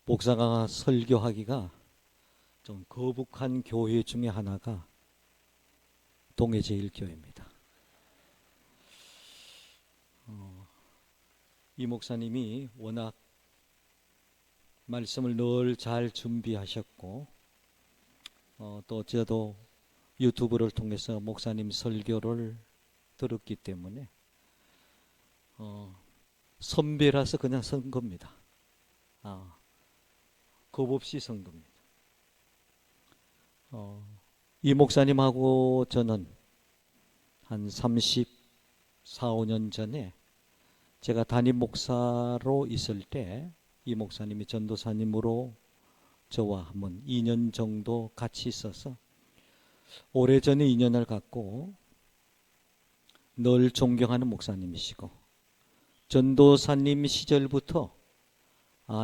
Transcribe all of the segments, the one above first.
목사가 설교하기가 좀 거북한 교회 중에 하나가 동해제일교회입니다. 이 목사님이 워낙 말씀을 늘 잘 준비하셨고 또 저도 유튜브를 통해서 목사님 설교를 들었기 때문에 선배라서 그냥 선 겁니다. 겁 없이 선 겁니다. 이 목사님하고 저는 한 34, 5년 전에 제가 담임 목사로 있을 때 이 목사님이 전도사님으로 저와 한번 2년 정도 같이 있어서 오래전에 인연을 갖고 늘 존경하는 목사님이시고, 전도사님 시절부터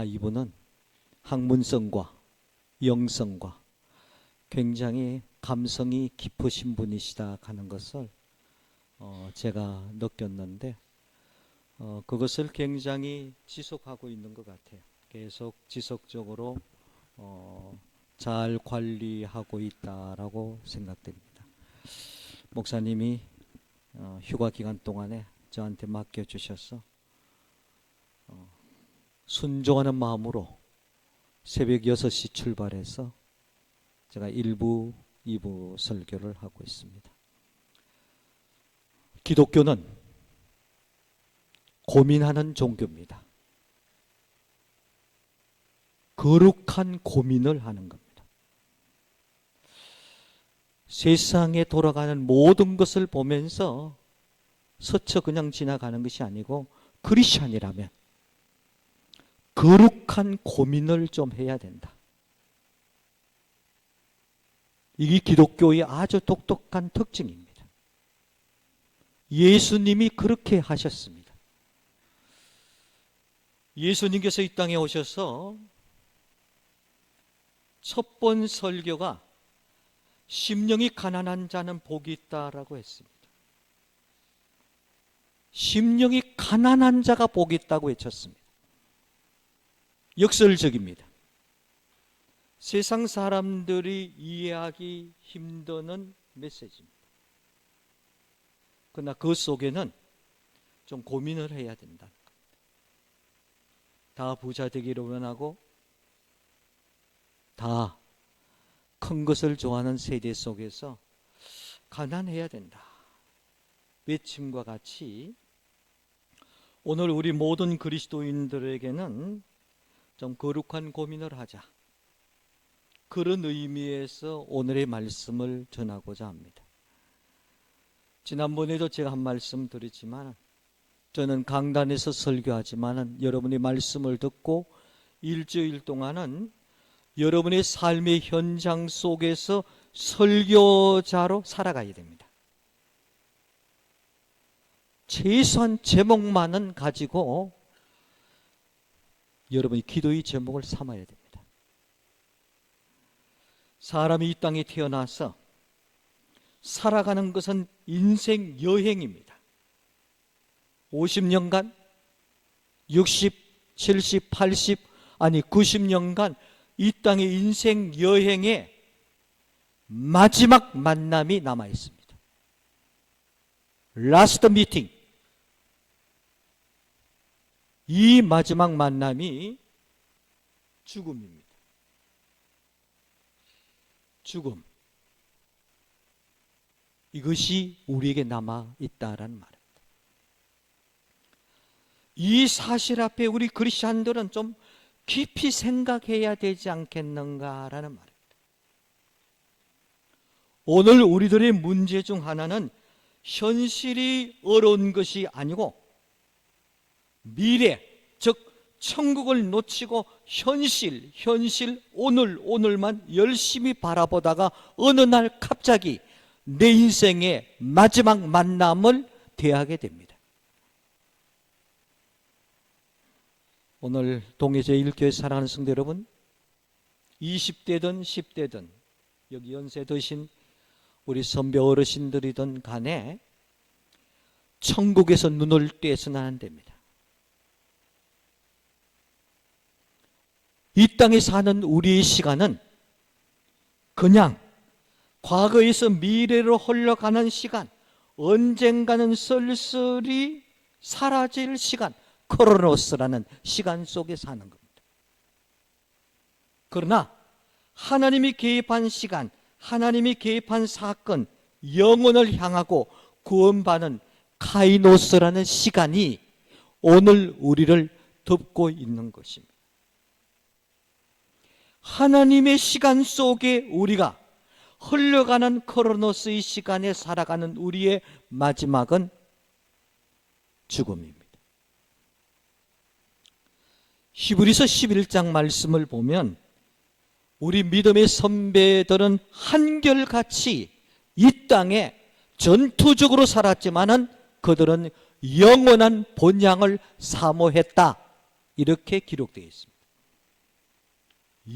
이분은 학문성과 영성과 굉장히 감성이 깊으신 분이시다 하는 것을 제가 느꼈는데 그것을 굉장히 지속하고 있는 것 같아요. 계속 지속적으로 잘 관리하고 있다라고 생각됩니다. 목사님이 휴가 기간 동안에 저한테 맡겨주셔서 순종하는 마음으로 새벽 6시 출발해서 제가 1부, 2부 설교를 하고 있습니다. 기독교는 고민하는 종교입니다. 거룩한 고민을 하는 겁니다. 세상에 돌아가는 모든 것을 보면서 스쳐 그냥 지나가는 것이 아니고, 크리스찬이라면 거룩한 고민을 좀 해야 된다. 이게 기독교의 아주 독특한 특징입니다. 예수님이 그렇게 하셨습니다. 예수님께서 이 땅에 오셔서 첫 번 설교가 심령이 가난한 자는 복이 있다라고 했습니다. 심령이 가난한 자가 복이 있다고 외쳤습니다. 역설적입니다. 세상 사람들이 이해하기 힘드는 메시지입니다. 그러나 그 속에는 좀 고민을 해야 된다. 다 부자 되기를 원하고 다 큰 것을 좋아하는 세대 속에서 가난해야 된다. 외침과 같이 오늘 우리 모든 그리스도인들에게는 좀 거룩한 고민을 하자. 그런 의미에서 오늘의 말씀을 전하고자 합니다. 지난번에도 제가 한 말씀 드렸지만, 저는 강단에서 설교하지만 여러분이 말씀을 듣고 일주일 동안은 여러분의 삶의 현장 속에서 설교자로 살아가야 됩니다. 최소한 제목만은 가지고 여러분이 기도의 제목을 삼아야 됩니다. 사람이 이 땅에 태어나서 살아가는 것은 인생 여행입니다. 50년간, 60, 70, 80, 아니 90년간 이 땅의 인생 여행에 마지막 만남이 남아 있습니다. 라스트 미팅. 이 마지막 만남이 죽음입니다. 죽음. 이것이 우리에게 남아 있다라는 말입니다. 이 사실 앞에 우리 그리스도인들은 좀 깊이 생각해야 되지 않겠는가라는 말입니다. 오늘 우리들의 문제 중 하나는 현실이 어려운 것이 아니고 미래, 즉 천국을 놓치고 현실, 오늘만 열심히 바라보다가 어느 날 갑자기 내 인생의 마지막 만남을 대하게 됩니다. 오늘 동해제일교회 사랑하는 성도 여러분, 20대든 10대든 여기 연세 드신 우리 선배 어르신들이든 간에 천국에서 눈을 떼서는 안 됩니다. 이 땅에 사는 우리의 시간은 그냥 과거에서 미래로 흘러가는 시간, 언젠가는 쓸쓸히 사라질 시간, 크로노스라는 시간 속에 사는 겁니다. 그러나 하나님이 개입한 시간, 하나님이 개입한 사건, 영혼을 향하고 구원받는 카이노스라는 시간이 오늘 우리를 덮고 있는 것입니다. 하나님의 시간 속에 우리가 흘러가는 크로노스의 시간에 살아가는 우리의 마지막은 죽음입니다. 히브리서 11장 말씀을 보면 우리 믿음의 선배들은 한결같이 이 땅에 전투적으로 살았지만은 그들은 영원한 본향을 사모했다, 이렇게 기록되어 있습니다.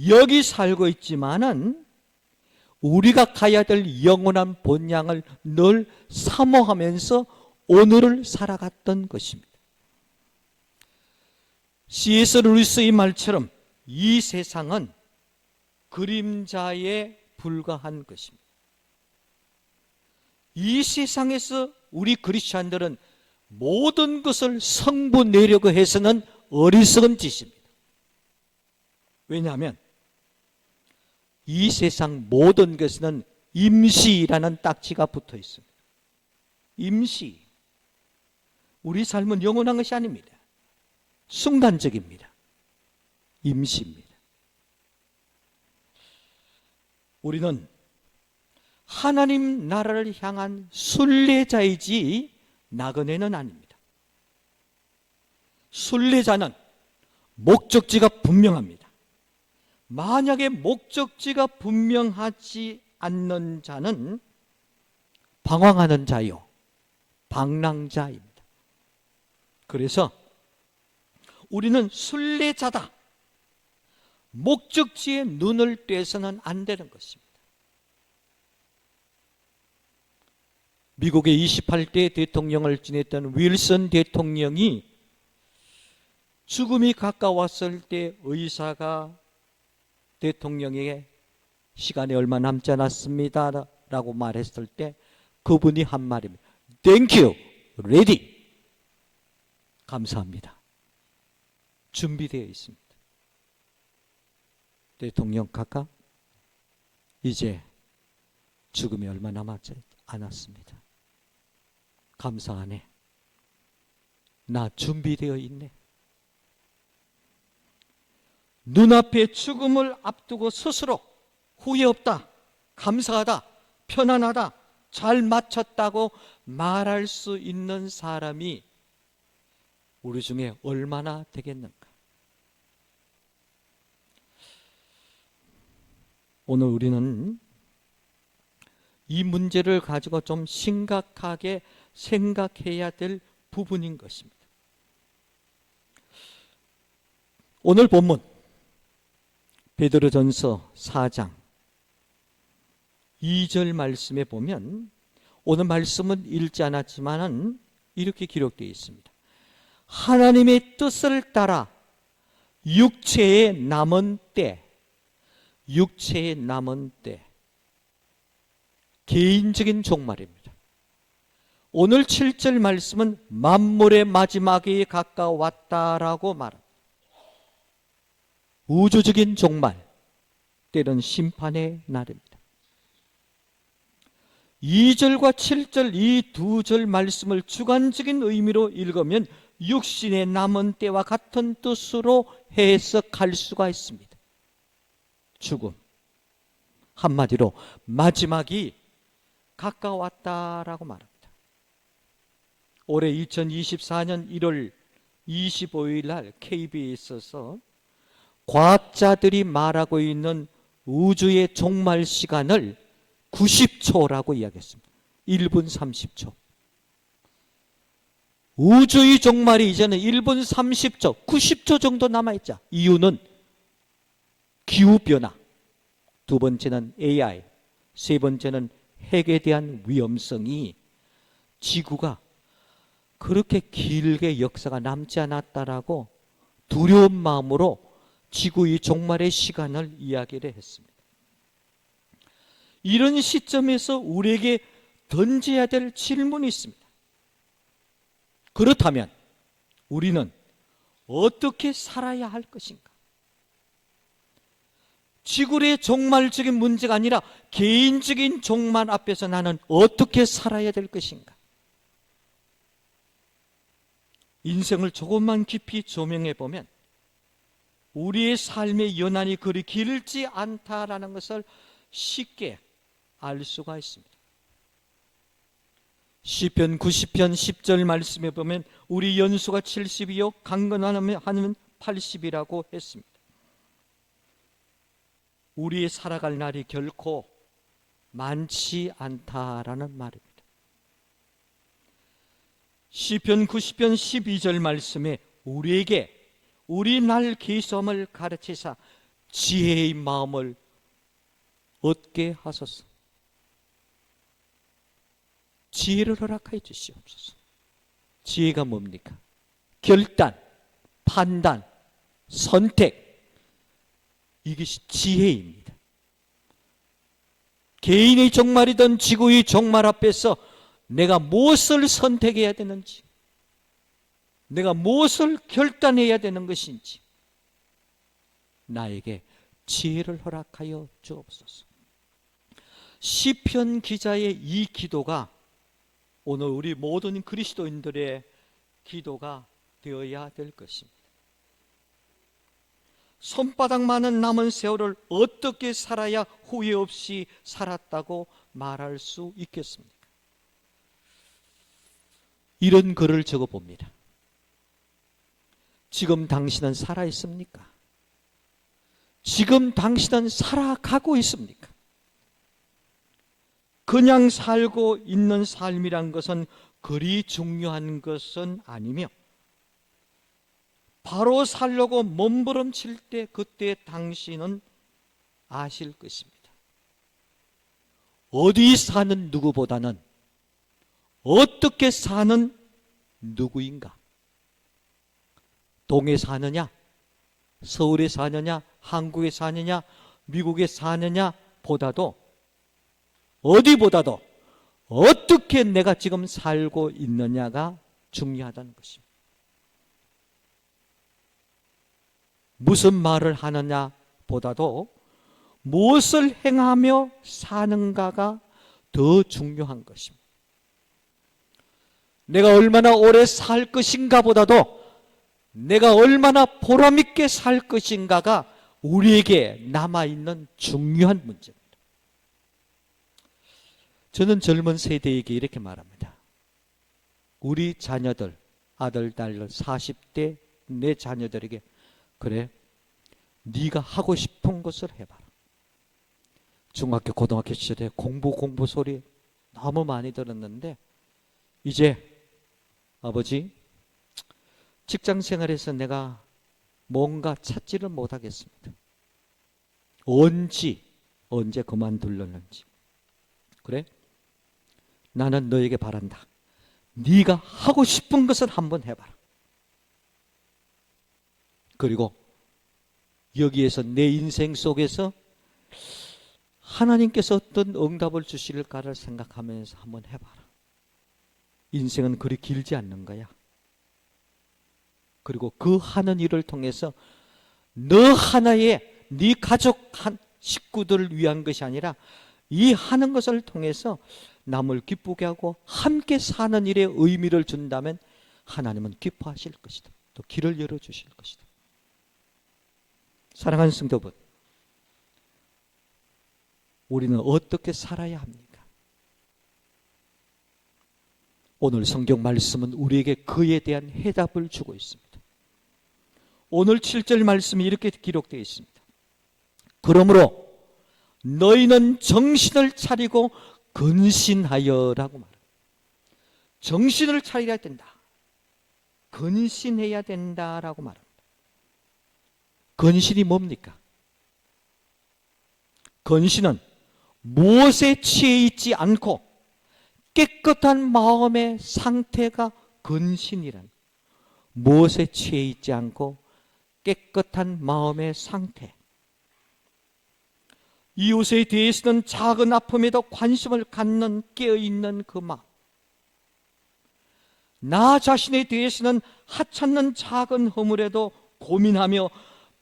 여기 살고 있지만은 우리가 가야 될 영원한 본향을 늘 사모하면서 오늘을 살아갔던 것입니다. C.S. 루이스의 말처럼 이 세상은 그림자에 불과한 것입니다. 이 세상에서 우리 그리스도인들은 모든 것을 성분내려고 해서는 어리석은 짓입니다. 왜냐하면 이 세상 모든 것에는 임시라는 딱지가 붙어 있습니다. 임시. 우리 삶은 영원한 것이 아닙니다. 순간적입니다. 임시입니다. 우리는 하나님 나라를 향한 순례자이지 나그네는 아닙니다. 순례자는 목적지가 분명합니다. 만약에 목적지가 분명하지 않는 자는 방황하는 자요, 방랑자입니다. 그래서 우리는 순례자다. 목적지에 눈을 떼서는 안 되는 것입니다. 미국의 28대 대통령을 지냈던 윌슨 대통령이 죽음이 가까웠을 때 의사가 대통령에게 시간이 얼마 남지 않았습니다 라고 말했을 때 그분이 한 말입니다. Thank you, ready. 감사합니다. 준비되어 있습니다. 대통령 각하, 이제 죽음이 얼마 남지 않았습니다. 감사하네. 나 준비되어 있네. 눈앞에 죽음을 앞두고 스스로 후회 없다, 감사하다, 편안하다, 잘 마쳤다고 말할 수 있는 사람이 우리 중에 얼마나 되겠는가? 오늘 우리는 이 문제를 가지고 좀 심각하게 생각해야 될 부분인 것입니다. 오늘 본문 베드로전서 4장 2절 말씀에 보면, 오늘 말씀은 읽지 않았지만은 이렇게 기록되어 있습니다. 하나님의 뜻을 따라 육체의 남은 때, 육체의 남은 때, 개인적인 종말입니다. 오늘 7절 말씀은 만물의 마지막이 가까웠다라고 말합니다. 우주적인 종말, 때는 심판의 날입니다. 2절과 7절 이 두 절 말씀을 주관적인 의미로 읽으면 육신의 남은 때와 같은 뜻으로 해석할 수가 있습니다. 죽음, 한마디로 마지막이 가까웠다라고 말합니다. 올해 2024년 1월 25일 날 KBS에서 과학자들이 말하고 있는 우주의 종말 시간을 90초라고 이야기했습니다. 1분 30초. 우주의 종말이 이제는 1분 30초, 90초 정도 남아있자. 이유는 기후변화, 두 번째는 AI, 세 번째는 핵에 대한 위험성이 지구가 그렇게 길게 역사가 남지 않았다라고 두려운 마음으로 지구의 종말의 시간을 이야기를 했습니다. 이런 시점에서 우리에게 던져야 될 질문이 있습니다. 그렇다면 우리는 어떻게 살아야 할 것인가? 지구의 종말적인 문제가 아니라 개인적인 종말 앞에서 나는 어떻게 살아야 될 것인가? 인생을 조금만 깊이 조명해 보면 우리의 삶의 연한이 그리 길지 않다라는 것을 쉽게 알 수가 있습니다. 시편 90편 10절 말씀에 보면 우리 연수가 70이요 강건하면 80이라고 했습니다. 우리의 살아갈 날이 결코 많지 않다라는 말입니다. 시편 90편 12절 말씀에 우리에게 우리 날 계수함을 가르치사 지혜의 마음을 얻게 하소서. 지혜를 허락하여 주시옵소서. 지혜가 뭡니까? 결단, 판단, 선택, 이것이 지혜입니다. 개인의 종말이든 지구의 종말 앞에서 내가 무엇을 선택해야 되는지, 내가 무엇을 결단해야 되는 것인지 나에게 지혜를 허락하여 주옵소서. 시편 기자의 이 기도가 오늘 우리 모든 그리스도인들의 기도가 되어야 될 것입니다. 손바닥만한 남은 세월을 어떻게 살아야 후회 없이 살았다고 말할 수 있겠습니까? 이런 글을 적어봅니다. 지금 당신은 살아있습니까? 지금 당신은 살아가고 있습니까? 그냥 살고 있는 삶이란 것은 그리 중요한 것은 아니며 바로 살려고 몸부림칠 때 그때 당신은 아실 것입니다. 어디 사는 누구보다는 어떻게 사는 누구인가? 동에 사느냐? 서울에 사느냐? 한국에 사느냐? 미국에 사느냐? 보다도 어디보다도 어떻게 내가 지금 살고 있느냐가 중요하다는 것입니다. 무슨 말을 하느냐 보다도 무엇을 행하며 사는가가 더 중요한 것입니다. 내가 얼마나 오래 살 것인가 보다도 내가 얼마나 보람있게 살 것인가가 우리에게 남아있는 중요한 문제입니다. 저는 젊은 세대에게 이렇게 말합니다. 우리 자녀들, 아들, 딸들 40대 내 자녀들에게 그래, 네가 하고 싶은 것을 해봐라. 중학교, 고등학교 시절에 공부 소리 너무 많이 들었는데 이제 아버지 직장 생활에서 내가 뭔가 찾지를 못하겠습니다. 언제 그만둘렀는지. 그래? 나는 너에게 바란다. 네가 하고 싶은 것을 한번 해봐라. 그리고 여기에서 내 인생 속에서 하나님께서 어떤 응답을 주실까를 생각하면서 한번 해봐라. 인생은 그리 길지 않는 거야. 그리고 그 하는 일을 통해서 너 하나의 네 가족 식구들을 위한 것이 아니라 이 하는 것을 통해서 남을 기쁘게 하고 함께 사는 일에 의미를 준다면 하나님은 기뻐하실 것이다. 또 길을 열어주실 것이다. 사랑하는 성도분, 우리는 어떻게 살아야 합니까? 오늘 성경 말씀은 우리에게 그에 대한 해답을 주고 있습니다. 오늘 7절 말씀이 이렇게 기록되어 있습니다. 그러므로 너희는 정신을 차리고 근신하여라고 말합니다. 정신을 차려야 된다. 근신해야 된다라고 말합니다. 근신이 뭡니까? 근신은 무엇에 취해 있지 않고 깨끗한 마음의 상태가 근신이란, 무엇에 취해 있지 않고 깨끗한 마음의 상태. 이웃에 대해서는 작은 아픔에도 관심을 갖는 깨어있는 그 마음. 나 자신에 대해서는 하찮는 작은 허물에도 고민하며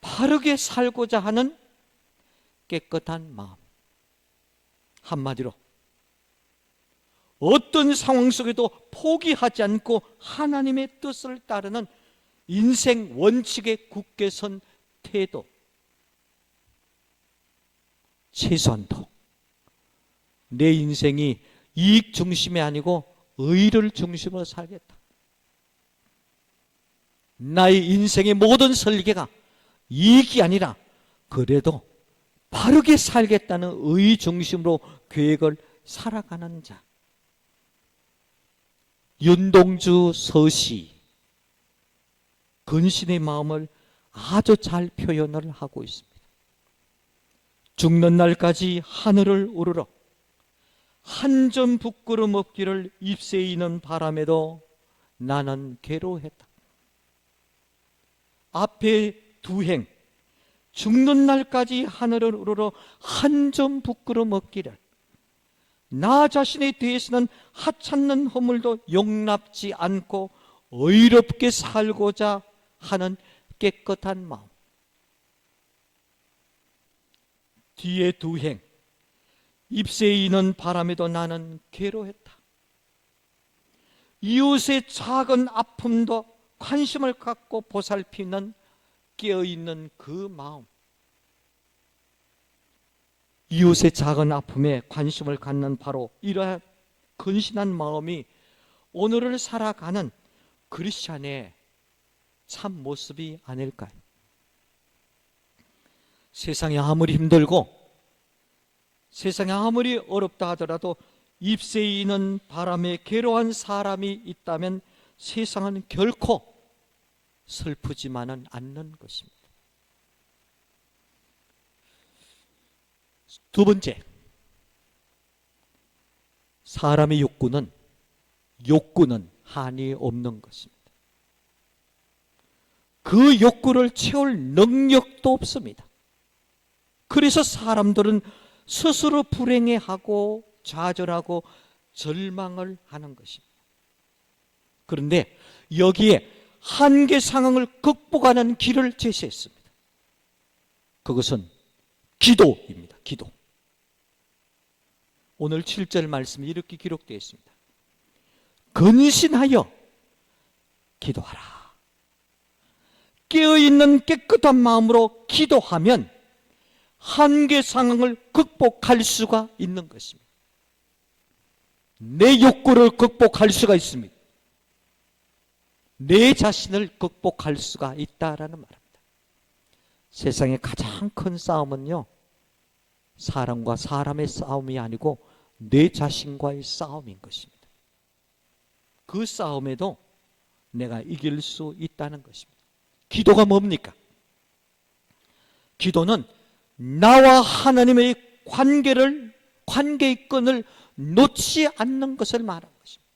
바르게 살고자 하는 깨끗한 마음. 한마디로 어떤 상황 속에도 포기하지 않고 하나님의 뜻을 따르는 인생 원칙에 굳게 선 태도. 최소한도 내 인생이 이익 중심이 아니고 의를 중심으로 살겠다. 나의 인생의 모든 설계가 이익이 아니라 그래도 바르게 살겠다는 의 중심으로 계획을 살아가는 자. 윤동주 서시 근신의 마음을 아주 잘 표현을 하고 있습니다. 죽는 날까지 하늘을 우러러 한 점 부끄럼 없기를 잎새 이는 바람에도 나는 괴로워했다. 앞에 두 행, 죽는 날까지 하늘을 우러러 한 점 부끄럼 없기를, 나 자신에 대해서는 하찮는 허물도 용납지 않고 의롭게 살고자 하는 깨끗한 마음. 뒤에 두 행, 잎새 이는 바람에도 나는 괴로웠다. 이웃의 작은 아픔도 관심을 갖고 보살피는 깨어있는 그 마음. 이웃의 작은 아픔에 관심을 갖는 바로 이러한 근신한 마음이 오늘을 살아가는 크리스찬의 참 모습이 아닐까요? 세상이 아무리 힘들고 세상이 아무리 어렵다 하더라도 잎새 이는 바람에 괴로운 사람이 있다면 세상은 결코 슬프지만은 않는 것입니다. 두 번째, 사람의 욕구는 한이 없는 것입니다. 그 욕구를 채울 능력도 없습니다. 그래서 사람들은 스스로 불행해하고 좌절하고 절망을 하는 것입니다. 그런데 여기에 한계 상황을 극복하는 길을 제시했습니다. 그것은 기도입니다. 기도. 오늘 7절 말씀이 이렇게 기록되어 있습니다. 근신하여 기도하라. 깨어있는 깨끗한 마음으로 기도하면 한계 상황을 극복할 수가 있는 것입니다. 내 욕구를 극복할 수가 있습니다. 내 자신을 극복할 수가 있다라는 말입니다. 세상의 가장 큰 싸움은요, 사람과 사람의 싸움이 아니고 내 자신과의 싸움인 것입니다. 그 싸움에도 내가 이길 수 있다는 것입니다. 기도가 뭡니까? 기도는 나와 하나님의 관계의 끈을 놓지 않는 것을 말하는 것입니다.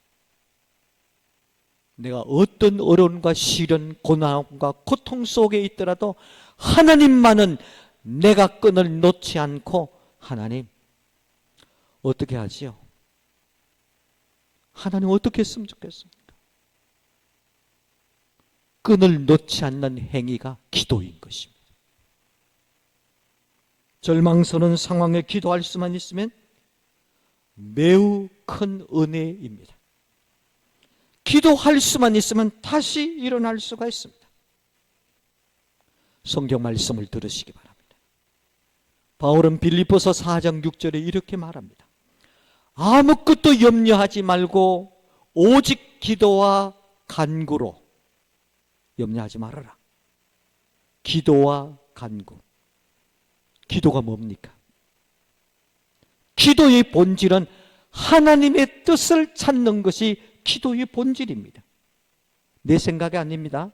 내가 어떤 어려움과 시련, 고난과 고통 속에 있더라도 하나님만은 내가 끈을 놓지 않고, 하나님 어떻게 하지요? 하나님 어떻게 했으면 좋겠습니까? 끈을 놓지 않는 행위가 기도인 것입니다. 절망스러운 상황에 기도할 수만 있으면 매우 큰 은혜입니다. 기도할 수만 있으면 다시 일어날 수가 있습니다. 성경 말씀을 들으시기 바랍니다. 바울은 빌립보서 4장 6절에 이렇게 말합니다. 아무것도 염려하지 말고 오직 기도와 간구로, 염려하지 말아라. 기도와 간구. 기도가 뭡니까? 기도의 본질은 하나님의 뜻을 찾는 것이 기도의 본질입니다. 내 생각이 아닙니다.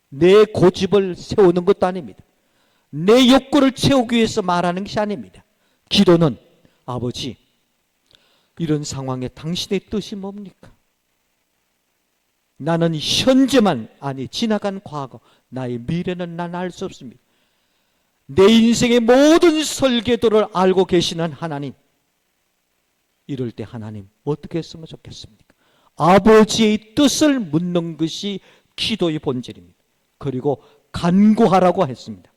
내 고집을 세우는 것도 아닙니다. 내 욕구를 채우기 위해서 말하는 것이 아닙니다. 기도는, 아버지, 이런 상황에 당신의 뜻이 뭡니까? 나는 현재만, 아니 지나간 과거, 나의 미래는 난 알 수 없습니다. 내 인생의 모든 설계도를 알고 계시는 하나님, 이럴 때 하나님 어떻게 했으면 좋겠습니까? 아버지의 뜻을 묻는 것이 기도의 본질입니다. 그리고 간구하라고 했습니다.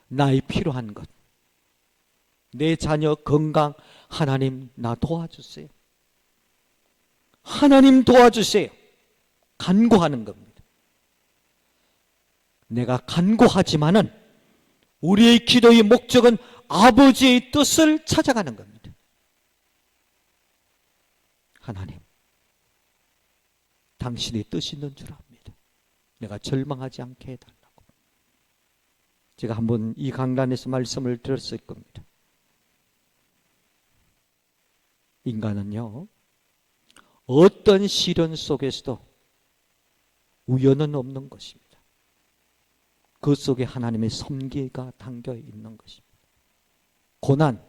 나의 필요한 것, 내 자녀 건강, 하나님 나 도와주세요. 하나님 도와주세요. 간구하는 겁니다. 내가 간구하지만은 우리의 기도의 목적은 아버지의 뜻을 찾아가는 겁니다. 하나님, 당신의 뜻이 있는 줄 압니다. 내가 절망하지 않게 해달라고. 제가 한번 이 강단에서 말씀을 드렸을 겁니다. 인간은요, 어떤 시련 속에서도 우연은 없는 것입니다. 그 속에 하나님의 섭리가 담겨 있는 것입니다. 고난,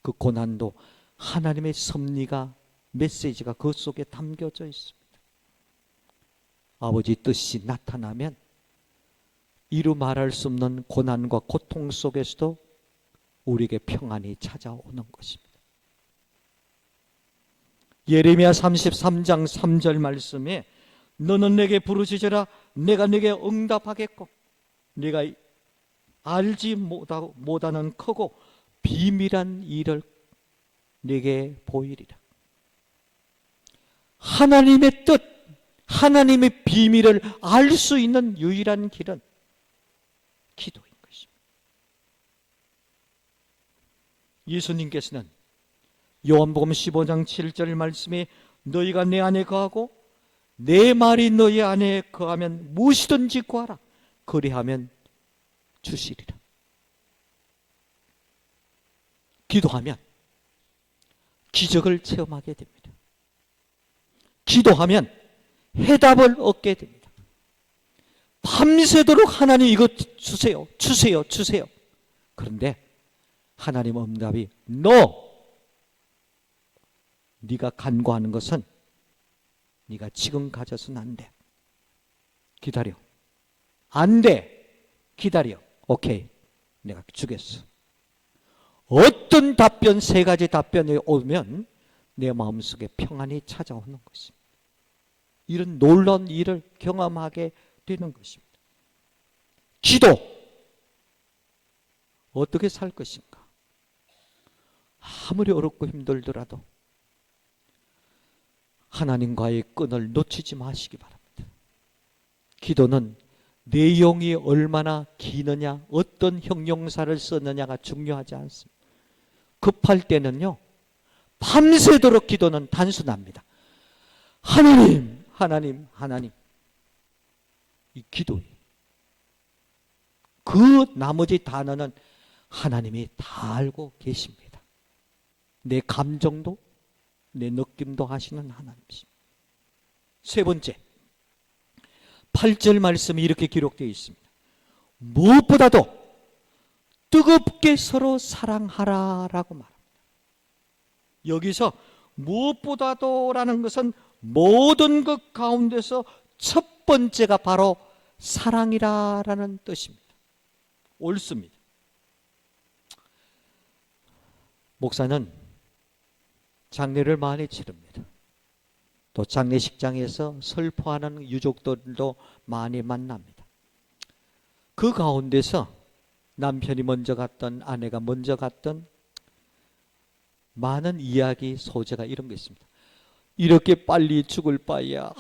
그 고난도 하나님의 섭리가, 메시지가 그 속에 담겨져 있습니다. 아버지 뜻이 나타나면 이루 말할 수 없는 고난과 고통 속에서도 우리에게 평안이 찾아오는 것입니다. 예레미야 33장 3절 말씀에 너는 내게 부르짖으라 내가 내게 응답하겠고 네가 알지 못하는 크고 비밀한 일을 네게 보이리라. 하나님의 뜻, 하나님의 비밀을 알 수 있는 유일한 길은 기도인 것입니다. 예수님께서는 요한복음 15장 7절 말씀에 너희가 내 안에 거하고 내 말이 너희 안에 거하면 무엇이든지 구하라. 그리하면 주시리라. 기도하면 기적을 체험하게 됩니다. 기도하면 해답을 얻게 됩니다. 밤새도록 하나님 이거 주세요, 주세요, 주세요. 그런데 하나님 응답이 No! 네가 간구하는 것은 네가 지금 가져서는 안 돼. 기다려. 안 돼. 기다려. 오케이. 내가 주겠어. 어떤 답변, 세 가지 답변이 오면 내 마음속에 평안이 찾아오는 것입니다. 이런 놀라운 일을 경험하게 되는 것입니다. 기도. 어떻게 살 것인가? 아무리 어렵고 힘들더라도 하나님과의 끈을 놓치지 마시기 바랍니다. 기도는 내용이 얼마나 기느냐, 어떤 형용사를 썼느냐가 중요하지 않습니다. 급할 때는요, 밤새도록 기도는 단순합니다. 하나님, 하나님, 하나님. 이 기도. 그 나머지 단어는 하나님이 다 알고 계십니다. 내 감정도, 내 느낌도 하시는 하나님이십니다. 세 번째, 8절 말씀이 이렇게 기록되어 있습니다. 무엇보다도 뜨겁게 서로 사랑하라라고 말합니다. 여기서 무엇보다도라는 것은 모든 것 가운데서 첫 번째가 바로 사랑이라는 뜻입니다. 옳습니다. 목사는 장례를 많이 치릅니다. 또 장례식장에서 슬퍼하는 유족들도 많이 만납니다. 그 가운데서 남편이 먼저 갔던, 아내가 먼저 갔던 많은 이야기 소재가 이런 게 있습니다. 이렇게 빨리 죽을 바에야,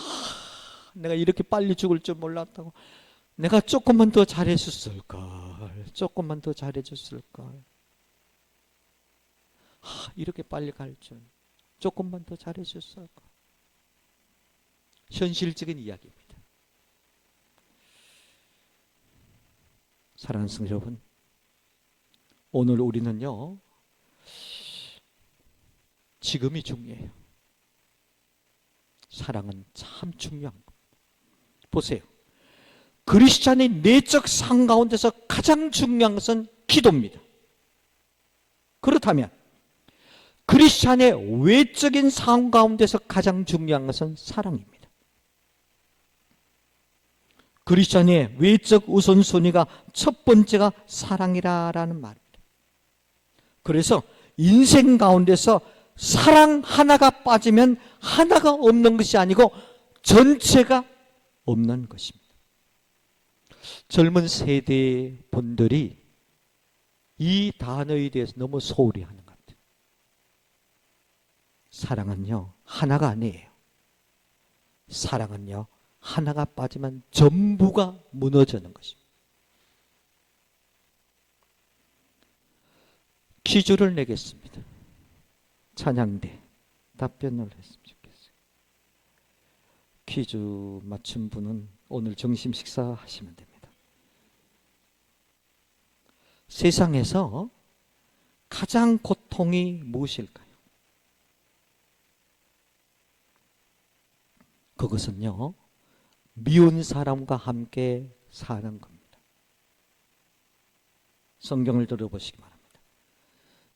내가 이렇게 빨리 죽을 줄 몰랐다고, 내가 조금만 더 잘해줬을걸, 조금만 더 잘해줬을걸, 이렇게 빨리 갈 줄, 조금만 더 잘해줬을걸. 현실적인 이야기입니다. 사랑하는 성도 여러분, 오늘 우리는요, 지금이 중요해요. 사랑은 참 중요한 겁니다. 보세요. 그리스도인의 내적 삶 가운데서 가장 중요한 것은 기도입니다. 그렇다면 그리스도인의 외적인 삶 가운데서 가장 중요한 것은 사랑입니다. 크리스천의 외적 우선순위가 첫 번째가 사랑이라는 말입니다. 그래서 인생 가운데서 사랑 하나가 빠지면 하나가 없는 것이 아니고 전체가 없는 것입니다. 젊은 세대 분들이 이 단어에 대해서 너무 소홀히 하는 것 같아요. 사랑은요, 하나가 아니에요. 사랑은요, 하나가 빠지면 전부가 무너지는 것입니다. 퀴즈를 내겠습니다. 찬양대 답변을 했으면 좋겠어요. 퀴즈 맞춘 분은 오늘 점심 식사하시면 됩니다. 세상에서 가장 고통이 무엇일까요? 그것은요, 미운 사람과 함께 사는 겁니다. 성경을 들어보시기 바랍니다.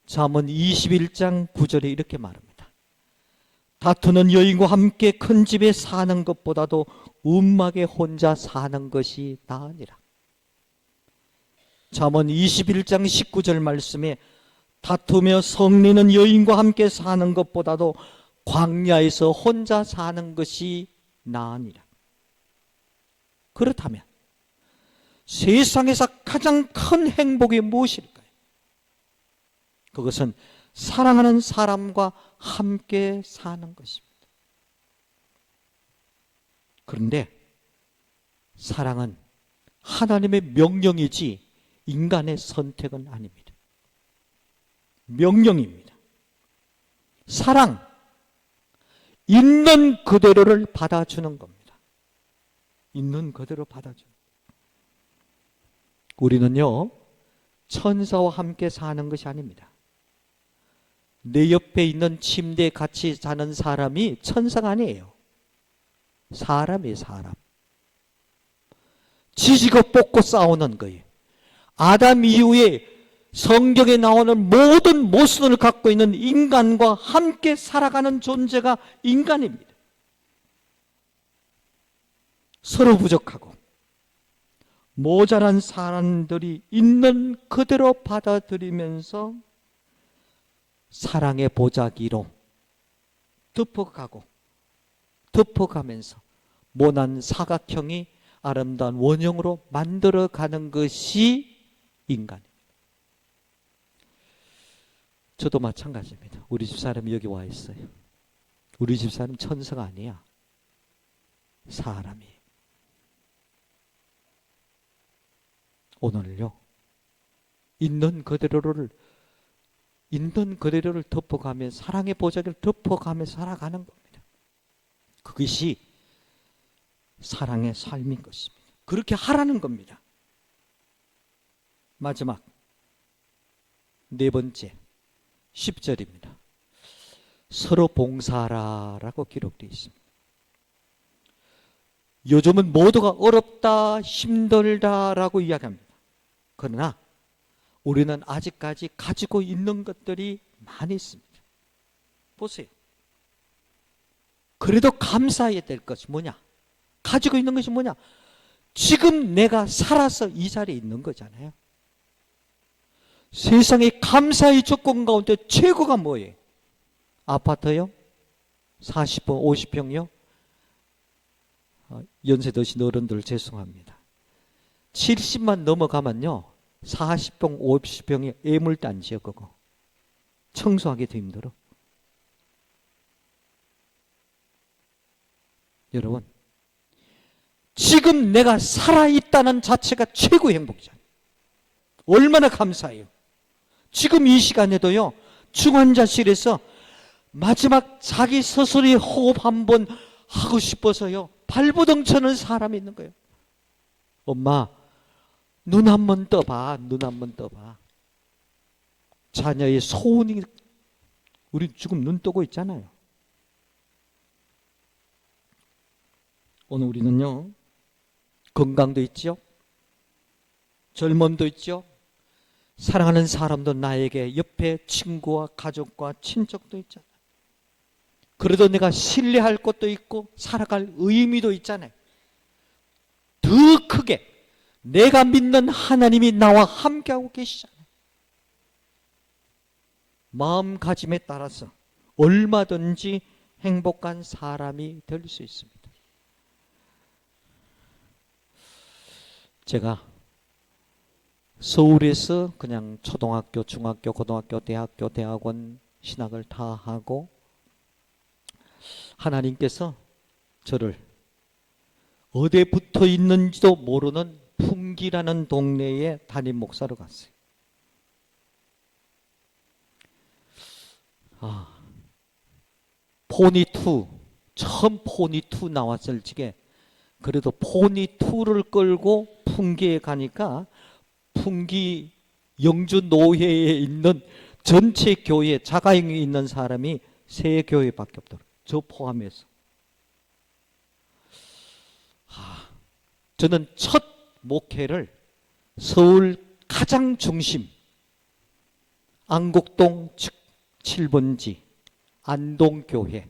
잠언 21장 9절에 이렇게 말합니다. 다투는 여인과 함께 큰 집에 사는 것보다도 음막에 혼자 사는 것이 나으니라. 잠언 21장 19절 말씀에 다투며 성내는 여인과 함께 사는 것보다도 광야에서 혼자 사는 것이 나으니라. 그렇다면 세상에서 가장 큰 행복이 무엇일까요? 그것은 사랑하는 사람과 함께 사는 것입니다. 그런데 사랑은 하나님의 명령이지 인간의 선택은 아닙니다. 명령입니다. 사랑, 있는 그대로를 받아주는 겁니다. 있는 그대로 받아주는. 우리는요, 천사와 함께 사는 것이 아닙니다. 내 옆에 있는 침대에 같이 자는 사람이 천사가 아니에요. 사람이에요, 사람. 지지고 볶고 싸우는 거예요. 아담 이후에 성경에 나오는 모든 모순을 갖고 있는 인간과 함께 살아가는 존재가 인간입니다. 서로 부족하고 모자란 사람들이 있는 그대로 받아들이면서 사랑의 보자기로 덮어가면서 모난 사각형이 아름다운 원형으로 만들어가는 것이 인간입니다. 저도 마찬가지입니다. 우리 집사람이 여기 와 있어요. 우리 집사람 천사가 아니야. 사람이에요. 오늘요, 있는 그대로를 덮어가며 사랑의 보자기를 덮어가며 살아가는 겁니다. 그것이 사랑의 삶인 것입니다. 그렇게 하라는 겁니다. 마지막 네 번째 10절입니다. 서로 봉사하라라고 기록되어 있습니다. 요즘은 모두가 어렵다, 힘들다라고 이야기합니다. 그러나 우리는 아직까지 가지고 있는 것들이 많이 있습니다. 보세요. 그래도 감사해야 될 것이 뭐냐? 가지고 있는 것이 뭐냐? 지금 내가 살아서 이 자리에 있는 거잖아요. 세상에 감사의 조건 가운데 최고가 뭐예요? 아파트요? 40평, 50평요? 연세 드신 어른들 죄송합니다. 70만 넘어가면요, 40평, 50평이 애물단지요. 그거 청소하기도 힘들어. 여러분, 지금 내가 살아있다는 자체가 최고의 행복이잖아요. 얼마나 감사해요. 지금 이 시간에도요, 중환자실에서 마지막 자기 스스로의 호흡 한번 하고 싶어서요, 발버둥 쳐는 사람이 있는 거예요. 엄마, 눈 한번 떠봐. 눈 한번 떠봐. 자녀의 소원이, 우리 지금 눈 뜨고 있잖아요. 오늘 우리는요, 건강도 있죠, 젊음도 있죠, 사랑하는 사람도 나에게 옆에 친구와 가족과 친척도 있잖아요. 그래도 내가 신뢰할 것도 있고 살아갈 의미도 있잖아요. 더 더 크게 내가 믿는 하나님이 나와 함께하고 계시잖아요. 마음가짐에 따라서 얼마든지 행복한 사람이 될 수 있습니다. 제가 서울에서 그냥 초등학교, 중학교, 고등학교, 대학교, 대학원 신학을 다 하고 하나님께서 저를 어디에 붙어 있는지도 모르는 풍기라는 동네에 담임 목사로 갔어요. 포니2 처음 포니2 나왔을 적에 그래도 포니2를 끌고 풍기에 가니까 풍기 영주 노회에 있는 전체 교회 자가용이 있는 사람이 3교회밖에 없더라고요. 저 포함해서. 저는 첫 목회를 서울 가장 중심 안국동 7번지 안동교회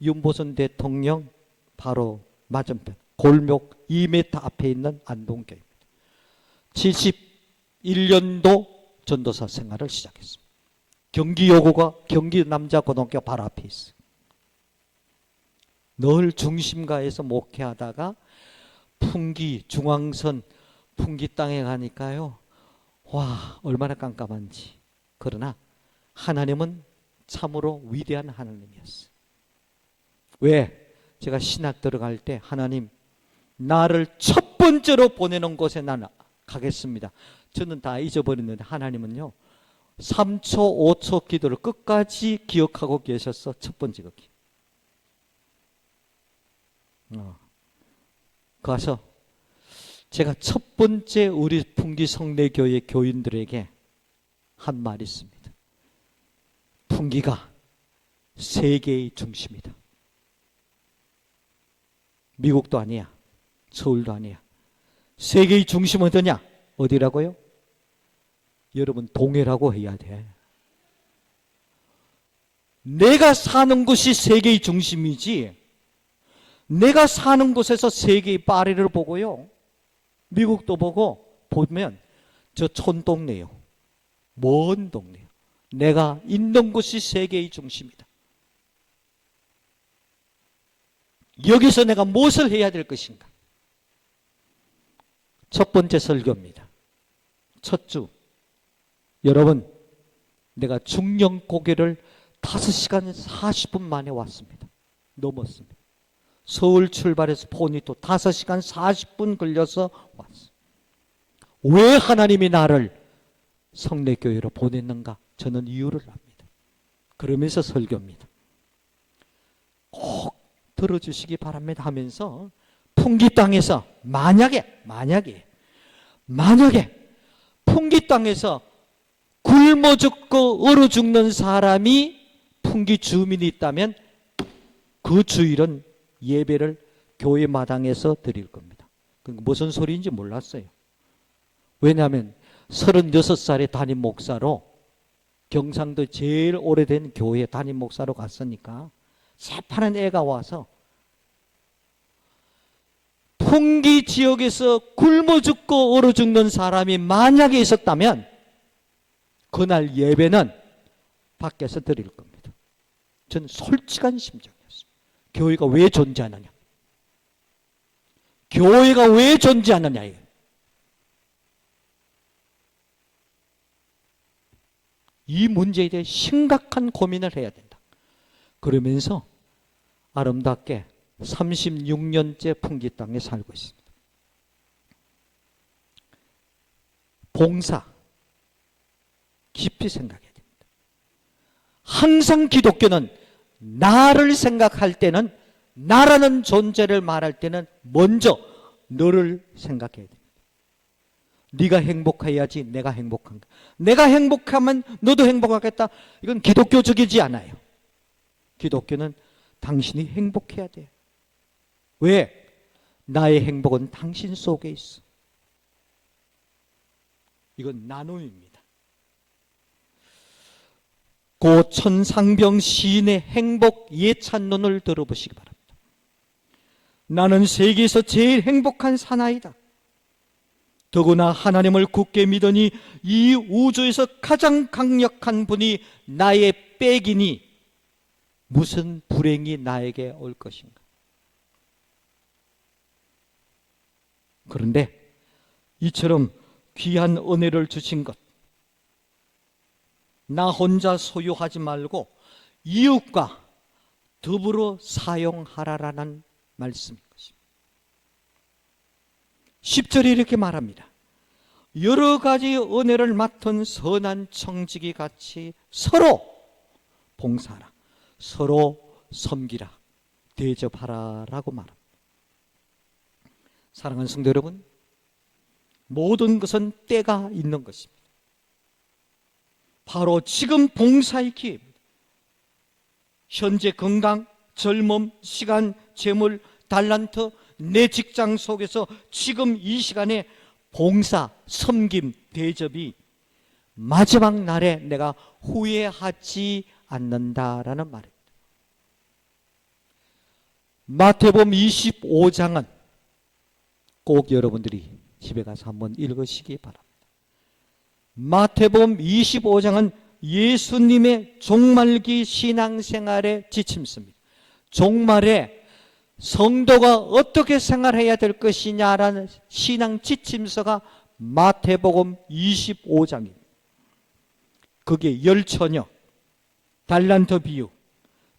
윤보선 대통령 바로 맞은편 골목 2m 앞에 있는 안동교회입니다. 71년도 전도사 생활을 시작했습니다. 경기 여고가 경기 남자고등학교 바로 앞에 있어요. 늘 중심가에서 목회하다가 풍기 중앙선 풍기 땅에 가니까요. 와, 얼마나 깜깜한지. 그러나 하나님은 참으로 위대한 하나님이었어요. 왜? 제가 신학 들어갈 때 하나님 나를 첫 번째로 보내는 곳에 나는 가겠습니다. 저는 다 잊어버렸는데 하나님은요 3초 5초 기도를 끝까지 기억하고 계셔서 첫 번째 거기 가서 제가 첫 번째 우리 풍기 성례교회 교인들에게 한 말이 있습니다. 풍기가 세계의 중심이다. 미국도 아니야. 서울도 아니야. 세계의 중심은 어디냐? 어디라고요? 여러분 동해라고 해야 돼. 내가 사는 곳이 세계의 중심이지 내가 사는 곳에서 세계의 파리를 보고요. 미국도 보고 보면 저 촌동네요. 먼 동네요. 내가 있는 곳이 세계의 중심이다. 여기서 내가 무엇을 해야 될 것인가? 첫 번째 설교입니다. 첫 주. 여러분, 내가 중령 고개를 5시간 40분 만에 왔습니다. 넘었습니다. 서울 출발해서 포니2 5시간 40분 걸려서 왔어요. 왜 하나님이 나를 성례교회로 보냈는가? 저는 이유를 압니다. 그러면서 설교입니다. 꼭 들어주시기 바랍니다 하면서 풍기 땅에서 만약에 풍기 땅에서 굶어 죽고 얼어 죽는 사람이 풍기 주민이 있다면 그 주일은 예배를 교회 마당에서 드릴 겁니다. 무슨 소리인지 몰랐어요. 왜냐하면 36살의 담임 목사로 경상도 제일 오래된 교회 담임 목사로 갔으니까 새파란 애가 와서 풍기 지역에서 굶어 죽고 얼어 죽는 사람이 만약에 있었다면 그날 예배는 밖에서 드릴 겁니다. 저는 솔직한 심정이었어요. 교회가 왜 존재하느냐? 교회가 왜 존재하느냐? 이 문제에 대해 심각한 고민을 해야 된다. 그러면서 아름답게 36년째 풍기 땅에 살고 있습니다. 봉사 깊이 생각해야 됩니다. 항상 기독교는 나를 생각할 때는 나라는 존재를 말할 때는 먼저 너를 생각해야 됩니다. 네가 행복해야지 내가 행복한가. 내가 행복하면 너도 행복하겠다. 이건 기독교적이지 않아요. 기독교는 당신이 행복해야 돼. 왜? 나의 행복은 당신 속에 있어. 이건 나눔입니다. 고 천상병 시인의 행복 예찬론을 들어보시기 바랍니다. 나는 세계에서 제일 행복한 사나이다. 더구나 하나님을 굳게 믿으니 이 우주에서 가장 강력한 분이 나의 백이니 무슨 불행이 나에게 올 것인가. 그런데 이처럼 귀한 은혜를 주신 것, 나 혼자 소유하지 말고 이웃과 더불어 사용하라라는 말씀인 것입니다. 10절에 이렇게 말합니다. 여러 가지 은혜를 맡은 선한 청지기 같이 서로 봉사하라, 서로 섬기라, 대접하라라고 말합니다. 사랑하는 성도 여러분, 모든 것은 때가 있는 것입니다. 바로 지금 봉사의 기회입니다. 현재 건강, 젊음, 시간, 재물, 달란트, 내 직장 속에서 지금 이 시간에 봉사, 섬김, 대접이 마지막 날에 내가 후회하지 않는다라는 말입니다. 마태복음 25장은 꼭 여러분들이 집에 가서 한번 읽으시기 바랍니다. 마태복음 25장은 예수님의 종말기 신앙생활의 지침서입니다. 종말에 성도가 어떻게 생활해야 될 것이냐라는 신앙 지침서가 마태복음 25장입니다. 거기에 열처녀, 달란트 비유,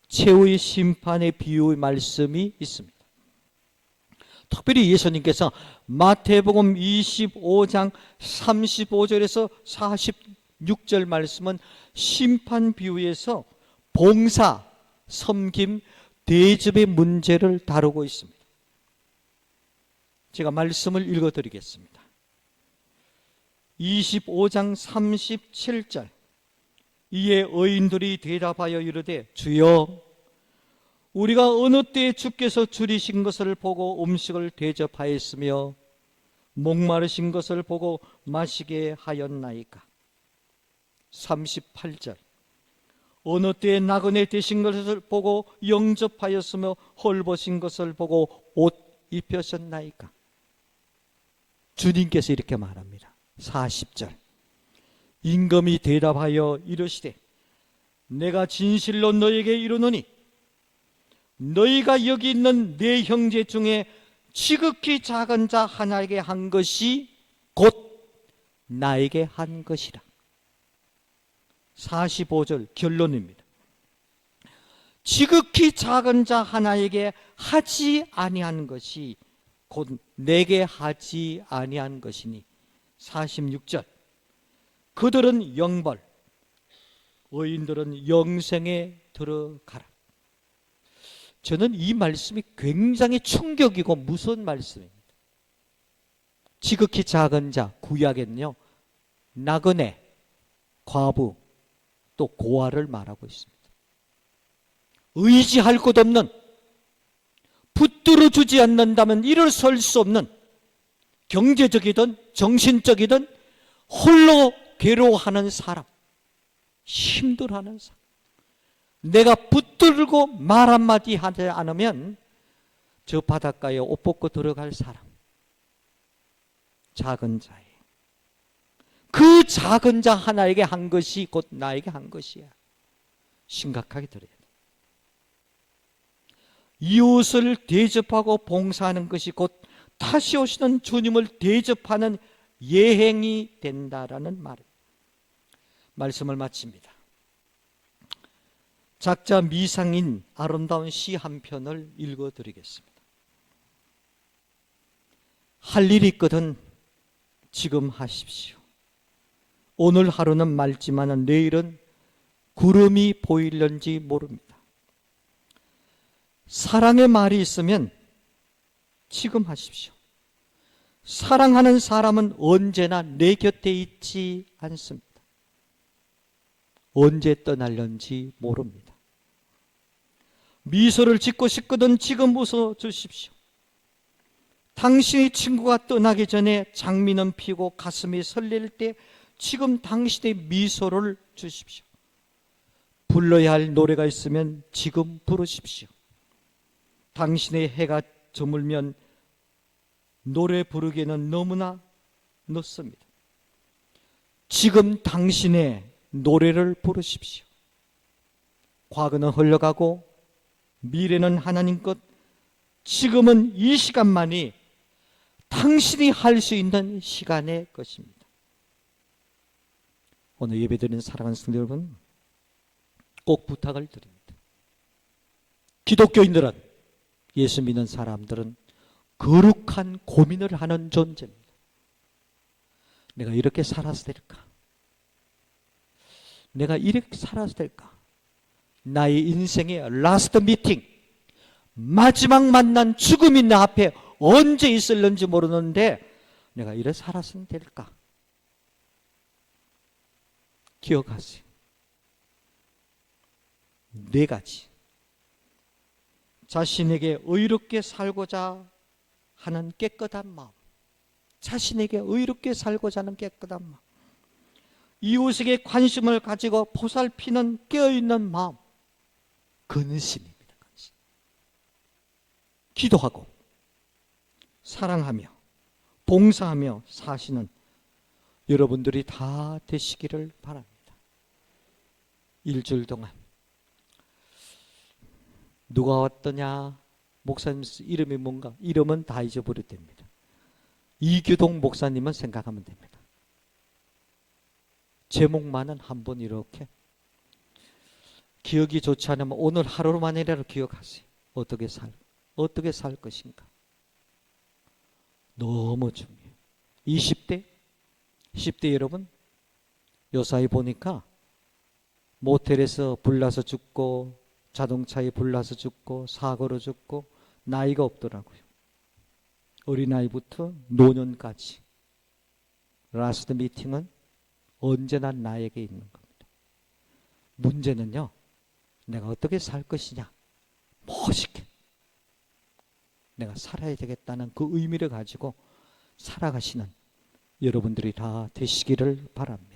최후의 심판의 비유의 말씀이 있습니다. 특별히 예수님께서 마태복음 25장 35절에서 46절 말씀은 심판 비유에서 봉사, 섬김, 대접의 문제를 다루고 있습니다. 제가 말씀을 읽어드리겠습니다. 25장 37절, 이에 의인들이 대답하여 이르되 주여, 우리가 어느 때에 주께서 줄이신 것을 보고 음식을 대접하였으며 목마르신 것을 보고 마시게 하였나이까. 38절, 어느 때에 나그네 되신 것을 보고 영접하였으며 헐벗은 것을 보고 옷 입혔었나이까. 주님께서 이렇게 말합니다. 40절, 임금이 대답하여 이르시되 내가 진실로 너에게 이르노니 너희가 여기 있는 내 형제 중에 지극히 작은 자 하나에게 한 것이 곧 나에게 한 것이라. 45절 결론입니다. 지극히 작은 자 하나에게 하지 아니한 것이 곧 내게 하지 아니한 것이니. 46절, 그들은 영벌, 의인들은 영생에 들어가라. 저는 이 말씀이 굉장히 충격이고 무서운 말씀입니다. 지극히 작은 자, 구약에는요, 나그네, 과부, 또 고아를 말하고 있습니다. 의지할 것 없는, 붙들어 주지 않는다면 일어설 수 없는, 경제적이든 정신적이든 홀로 괴로워하는 사람, 힘들어하는 사람, 내가 붙들고 말 한마디 하지 않으면 저 바닷가에 옷 벗고 들어갈 사람, 작은 자예요. 그 작은 자 하나에게 한 것이 곧 나에게 한 것이야. 심각하게 들어야 돼. 이웃을 대접하고 봉사하는 것이 곧 다시 오시는 주님을 대접하는 예행이 된다라는 말씀을 마칩니다. 작자 미상인 아름다운 시 한 편을 읽어드리겠습니다. 할 일이 있거든 지금 하십시오. 오늘 하루는 맑지만 내일은 구름이 보일런지 모릅니다. 사랑의 말이 있으면 지금 하십시오. 사랑하는 사람은 언제나 내 곁에 있지 않습니다. 언제 떠날는지 모릅니다. 미소를 짓고 싶거든 지금 웃어 주십시오. 당신의 친구가 떠나기 전에 장미는 피고 가슴이 설렐 때 지금 당신의 미소를 주십시오. 불러야 할 노래가 있으면 지금 부르십시오. 당신의 해가 저물면 노래 부르기에는 너무나 넣습니다. 지금 당신의 노래를 부르십시오. 과거는 흘러가고 미래는 하나님 것, 지금은 이 시간만이 당신이 할 수 있는 시간의 것입니다. 오늘 예배드리는 사랑하는 성도 여러분, 꼭 부탁을 드립니다. 기독교인들은, 예수 믿는 사람들은 거룩한 고민을 하는 존재입니다. 내가 이렇게 살아서 될까? 내가 이렇게 살아서 될까? 나의 인생의 라스트 미팅, 마지막 만난 죽음이 내 앞에 언제 있을는지 모르는데 내가 이래 살았으면 될까? 기억하세요. 네 가지. 자신에게 의롭게 살고자 하는 깨끗한 마음, 자신에게 의롭게 살고자 하는 깨끗한 마음, 이웃에게 관심을 가지고 보살피는 깨어있는 마음, 근심입니다. 근심. 기도하고 사랑하며 봉사하며 사시는 여러분들이 다 되시기를 바랍니다. 일주일 동안 누가 왔더냐, 목사님 이름이 뭔가, 이름은 다 잊어버려도 됩니다. 이규동 목사님은 생각하면 됩니다. 제목만은 한번 이렇게 기억이 좋지 않으면 오늘 하루만이라도 기억하세요. 어떻게 살 것인가. 너무 중요해요. 20대, 10대 여러분, 요사이 보니까 모텔에서 불나서 죽고 자동차에 불나서 죽고 사고로 죽고 나이가 없더라고요. 어린아이부터 노년까지. 라스트 미팅은 언제나 나에게 있는 겁니다. 문제는요, 내가 어떻게 살 것이냐, 멋있게 내가 살아야 되겠다는 그 의미를 가지고 살아가시는 여러분들이 다 되시기를 바랍니다.